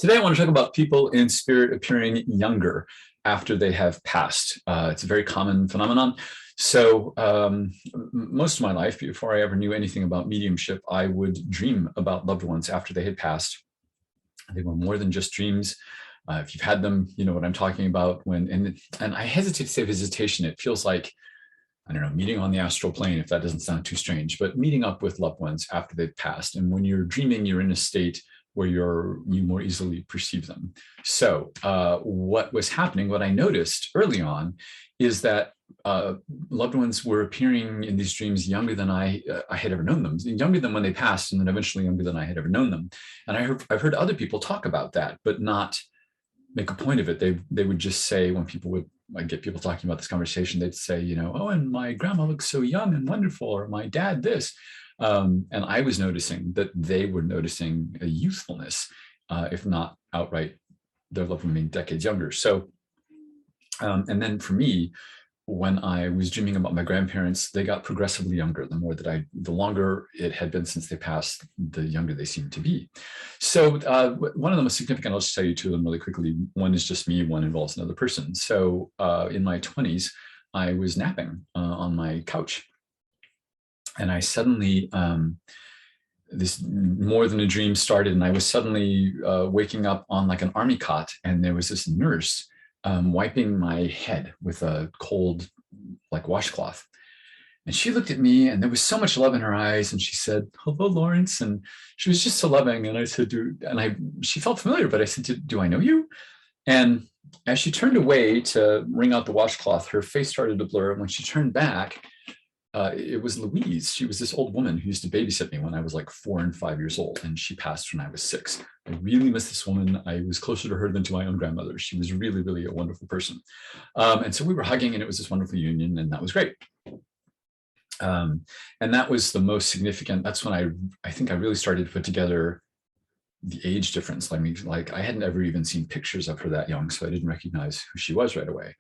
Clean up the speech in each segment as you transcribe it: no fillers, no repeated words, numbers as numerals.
Today, I want to talk about people in spirit appearing younger after they have passed. It's a very common phenomenon. So most of my life, before I ever knew anything about mediumship, I would dream about loved ones after they had passed. They were more than just dreams. If you've had them, you know what I'm talking about. And I hesitate to say visitation. It feels like, I don't know, meeting on the astral plane, if that doesn't sound too strange, but meeting up with loved ones after they've passed. And when you're dreaming, you're in a state where you more easily perceive them. So what was happening, what I noticed early on, is that loved ones were appearing in these dreams younger than I had ever known them, younger than when they passed, and then eventually younger than I had ever known them. And I've heard other people talk about that, but not make a point of it. They would just say, when people would, I get people talking about this conversation, they'd say, you know, oh, and my grandma looks so young and wonderful, or my dad this. And I was noticing that they were noticing a youthfulness, if not outright their loved one being decades younger. So, and then for me, when I was dreaming about my grandparents, they got progressively younger. The longer it had been since they passed, the younger they seemed to be. So one of the most significant, I'll just tell you two of them really quickly. One is just me, one involves another person. So in my 20s, I was napping on my couch. And I suddenly, this more than a dream started, and I was suddenly waking up on like an army cot, and there was this nurse wiping my head with a cold, like, washcloth. And she looked at me, and there was so much love in her eyes, and she said, "Hello, Lawrence." And she was just so loving. And I said, she felt familiar, but I said, "Do I know you?" And as she turned away to wring out the washcloth, her face started to blur. And when she turned back, it was Louise. She was this old woman who used to babysit me when I was like 4 and 5 years old, and she passed when I was 6. I really miss this woman. I was closer to her than to my own grandmother. She was really, really a wonderful person. And so we were hugging, and it was this wonderful union, and that was great. And that was the most significant. That's when I think I really started to put together the age difference. I mean, like, I hadn't ever even seen pictures of her that young, so I didn't recognize who she was right away.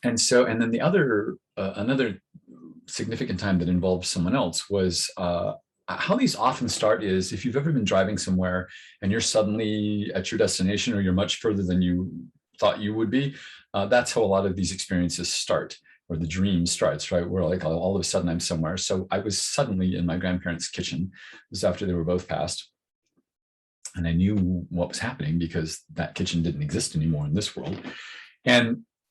And then the other, another significant time that involved someone else was how these often start is, if you've ever been driving somewhere and you're suddenly at your destination, or you're much further than you thought you would be, that's how a lot of these experiences start, or the dream starts, right? Where like all of a sudden I'm somewhere. So I was suddenly in my grandparents' kitchen. It was after they were both passed. And I knew what was happening because that kitchen didn't exist anymore in this world.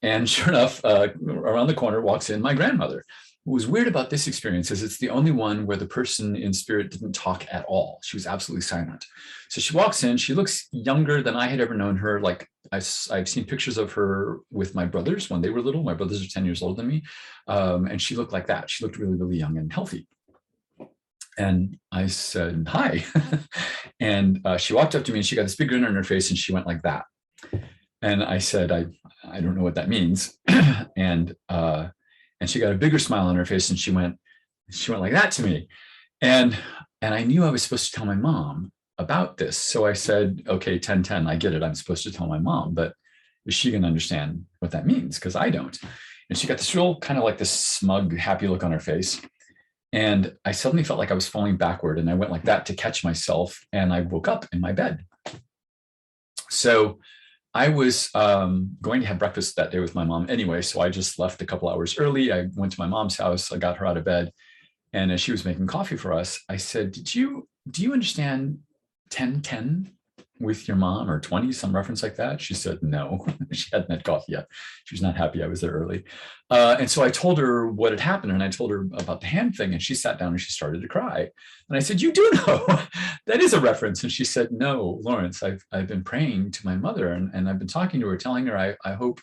And sure enough, around the corner walks in my grandmother. What was weird about this experience is it's the only one where the person in spirit didn't talk at all. She was absolutely silent. So she walks in, she looks younger than I had ever known her. Like, I've seen pictures of her with my brothers when they were little. My brothers are 10 years older than me. And she looked like that. She looked really, really young and healthy. And I said, "Hi." And she walked up to me, and she got this big grin on her face, and she went like that. And I said, I don't know what that means. And she got a bigger smile on her face, and she went like that to me. And I knew I was supposed to tell my mom about this. So I said, "Okay, 10-10, I get it. I'm supposed to tell my mom, but is she going to understand what that means? Because I don't." And she got this real kind of like this smug, happy look on her face. And I suddenly felt like I was falling backward, and I went like that to catch myself, and I woke up in my bed. So I was going to have breakfast that day with my mom anyway, so I just left a couple hours early. I went to my mom's house. I got her out of bed, and as she was making coffee for us, I said, do you understand 10-10 with your mom, or 20, some reference like that?" She said no. She hadn't had coffee yet. She was not happy I was there early. And so I told her what had happened, and I told her about the hand thing, and she sat down and she started to cry. And I said, "You do know that is a reference." And she said, "No, Lawrence, I've been praying to my mother, and I've been talking to her, telling her I hope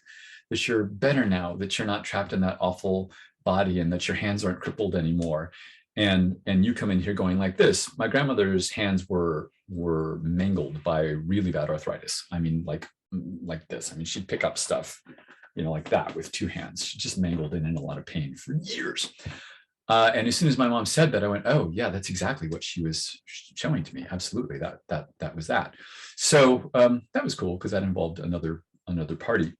that you're better now, that you're not trapped in that awful body, and that your hands aren't crippled anymore. And you come in here going like this." My grandmother's hands were mangled by really bad arthritis. I mean, like this. I mean, she'd pick up stuff, you know, like that with 2 hands. She just mangled and in a lot of pain for years. And as soon as my mom said that, I went, "Oh yeah, that's exactly what she was showing to me. Absolutely, that was that." So that was cool, because that involved another party.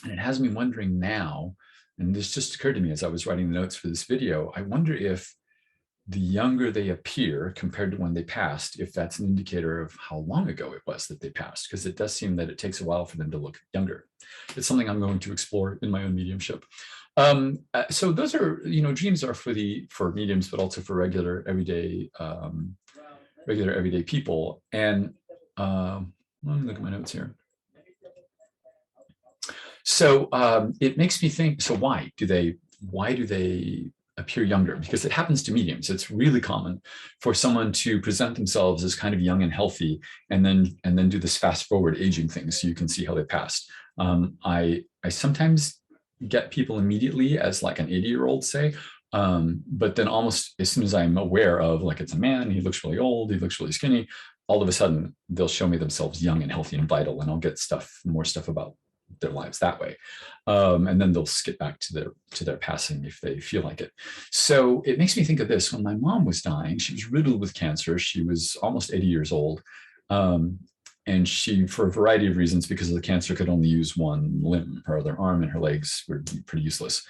And it has me wondering now, and this just occurred to me as I was writing the notes for this video, I wonder if the younger they appear compared to when they passed, if that's an indicator of how long ago it was that they passed, because it does seem that it takes a while for them to look younger. It's something I'm going to explore in my own mediumship. So those are, dreams are for mediums, but also for regular everyday people. And let me look at my notes here. So it makes me think, so why do they appear younger? Because it happens to mediums. It's really common for someone to present themselves as kind of young and healthy, and then do this fast forward aging thing, so you can see how they passed. I sometimes get people immediately as like an 80-year-old, say, but then almost as soon as I'm aware of, like, it's a man, he looks really old, he looks really skinny, all of a sudden they'll show me themselves young and healthy and vital, and I'll get more stuff about their lives that way. And then they'll skip back to their passing if they feel like it. So it makes me think of this. When my mom was dying, she was riddled with cancer. She was almost 80 years old. And she, for a variety of reasons, because of the cancer, could only use one limb. Her other arm and her legs were pretty useless.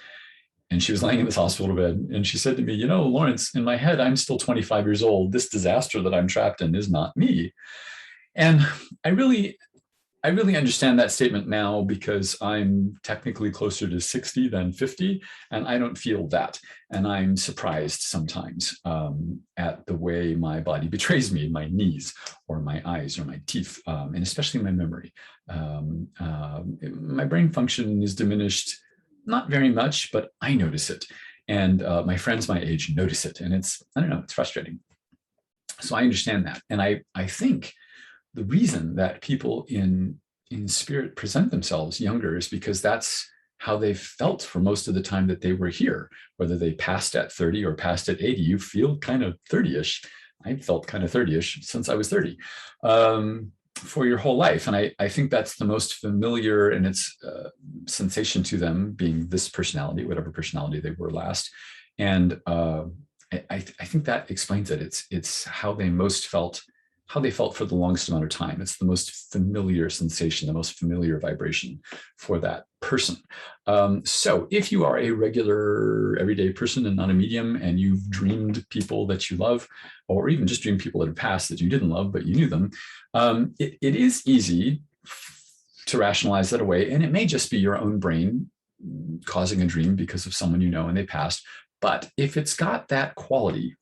And she was laying in this hospital bed, and she said to me, Lawrence, in my head, I'm still 25 years old. This disaster that I'm trapped in is not me. And I really understand that statement now, because I'm technically closer to 60 than 50, and I don't feel that. And I'm surprised sometimes at the way my body betrays me, my knees or my eyes or my teeth, and especially my memory. My brain function is diminished, not very much, but I notice it. And my friends my age notice it. And it's frustrating. So I understand that. And I think the reason that people in spirit present themselves younger is because that's how they felt for most of the time that they were here. Whether they passed at 30 or passed at 80, you feel kind of 30-ish. I felt kind of 30-ish since I was 30 for your whole life. And I think that's the most familiar, and its sensation to them being this personality, whatever personality they were last. And I think that explains it. It's how they felt for the longest amount of time. It's the most familiar sensation, the most familiar vibration for that person. So if you are a regular everyday person and not a medium, and you've dreamed people that you love, or even just dreamed people that have passed that you didn't love, but you knew them, it is easy to rationalize that away. And it may just be your own brain causing a dream because of someone you know and they passed. But if it's got that quality,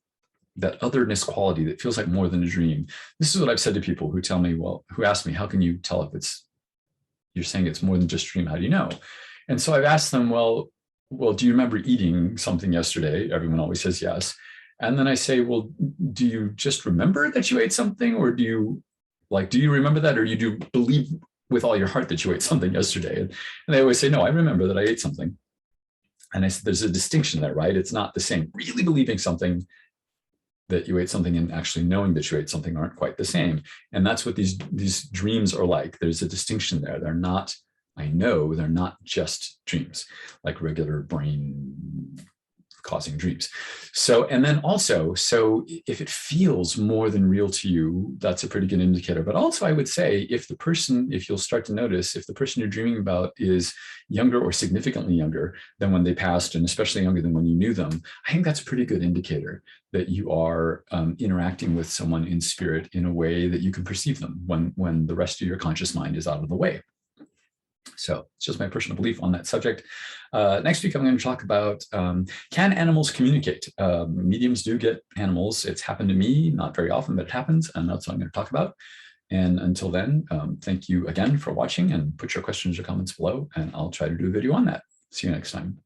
that otherness quality that feels like more than a dream. This is what I've said to people who tell me, who ask me, how can you tell if you're saying it's more than just dream? How do you know? And so I've asked them, well, do you remember eating something yesterday? Everyone always says yes. And then I say, well, do you just remember that you ate something? Or do you remember that? Or you do believe with all your heart that you ate something yesterday? And they always say, no, I remember that I ate something. And I said, there's a distinction there, right? It's not the same. Really believing something, that you ate something, and actually knowing that you ate something aren't quite the same. And that's what these dreams are like. There's a distinction there. They're not just dreams, like regular brain causing dreams. So, and then also, so if it feels more than real to you, that's a pretty good indicator. But also I would say, if you'll start to notice, if the person you're dreaming about is younger or significantly younger than when they passed, and especially younger than when you knew them, I think that's a pretty good indicator that you are interacting with someone in spirit in a way that you can perceive them when the rest of your conscious mind is out of the way. So it's just my personal belief on that subject. Next week, I'm going to talk about, can animals communicate? Mediums do get animals. It's happened to me, not very often, but it happens. And that's what I'm going to talk about. And until then, thank you again for watching, and put your questions or comments below, and I'll try to do a video on that. See you next time.